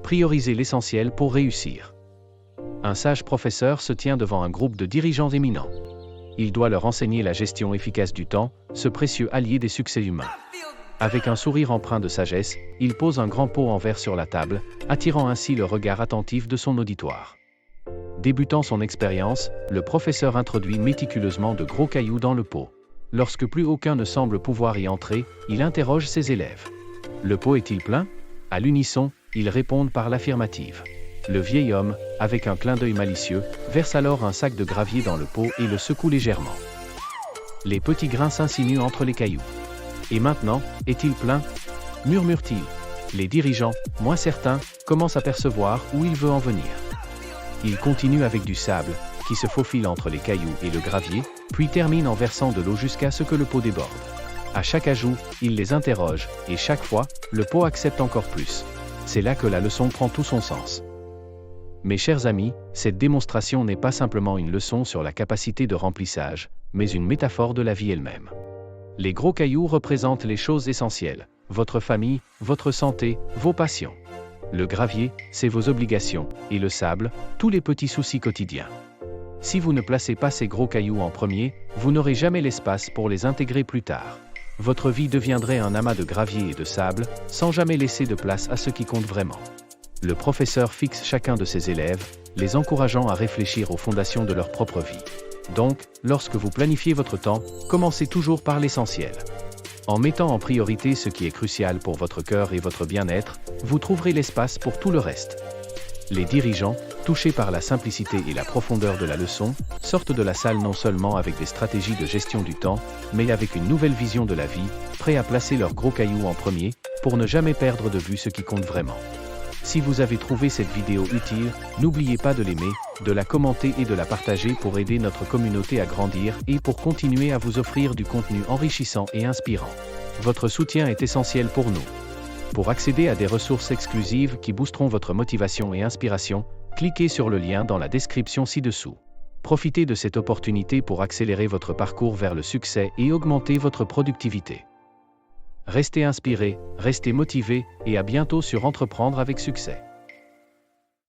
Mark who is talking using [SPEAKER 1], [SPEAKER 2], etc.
[SPEAKER 1] priorisez l'essentiel pour réussir. Un sage professeur se tient devant un groupe de dirigeants éminents. Il doit leur enseigner la gestion efficace du temps, ce précieux allié des succès humains. Avec un sourire empreint de sagesse, il pose un grand pot en verre sur la table, attirant ainsi le regard attentif de son auditoire. Débutant son expérience, le professeur introduit méticuleusement de gros cailloux dans le pot. Lorsque plus aucun ne semble pouvoir y entrer, il interroge ses élèves. Le pot est-il plein ? À l'unisson, ils répondent par l'affirmative. Le vieil homme, avec un clin d'œil malicieux, verse alors un sac de gravier dans le pot et le secoue légèrement. Les petits grains s'insinuent entre les cailloux. Et maintenant, est-il plein ? Murmure-t-il. Les dirigeants, moins certains, commencent à percevoir où il veut en venir. Il continue avec du sable, qui se faufile entre les cailloux et le gravier, puis termine en versant de l'eau jusqu'à ce que le pot déborde. À chaque ajout, il les interroge, et chaque fois, le pot accepte encore plus. C'est là que la leçon prend tout son sens. Mes chers amis, cette démonstration n'est pas simplement une leçon sur la capacité de remplissage, mais une métaphore de la vie elle-même. Les gros cailloux représentent les choses essentielles, votre famille, votre santé, vos passions. Le gravier, c'est vos obligations, et le sable, tous les petits soucis quotidiens. Si vous ne placez pas ces gros cailloux en premier, vous n'aurez jamais l'espace pour les intégrer plus tard. Votre vie deviendrait un amas de gravier et de sable, sans jamais laisser de place à ce qui compte vraiment. Le professeur fixe chacun de ses élèves, les encourageant à réfléchir aux fondations de leur propre vie. Donc, lorsque vous planifiez votre temps, commencez toujours par l'essentiel. En mettant en priorité ce qui est crucial pour votre cœur et votre bien-être, vous trouverez l'espace pour tout le reste. Les dirigeants, touchés par la simplicité et la profondeur de la leçon, sortent de la salle non seulement avec des stratégies de gestion du temps, mais avec une nouvelle vision de la vie, prêts à placer leurs gros cailloux en premier, pour ne jamais perdre de vue ce qui compte vraiment. Si vous avez trouvé cette vidéo utile, n'oubliez pas de l'aimer, de la commenter et de la partager pour aider notre communauté à grandir et pour continuer à vous offrir du contenu enrichissant et inspirant. Votre soutien est essentiel pour nous. Pour accéder à des ressources exclusives qui boosteront votre motivation et inspiration, cliquez sur le lien dans la description ci-dessous. Profitez de cette opportunité pour accélérer votre parcours vers le succès et augmenter votre productivité. Restez inspiré, restez motivé, et à bientôt sur Entreprendre avec succès.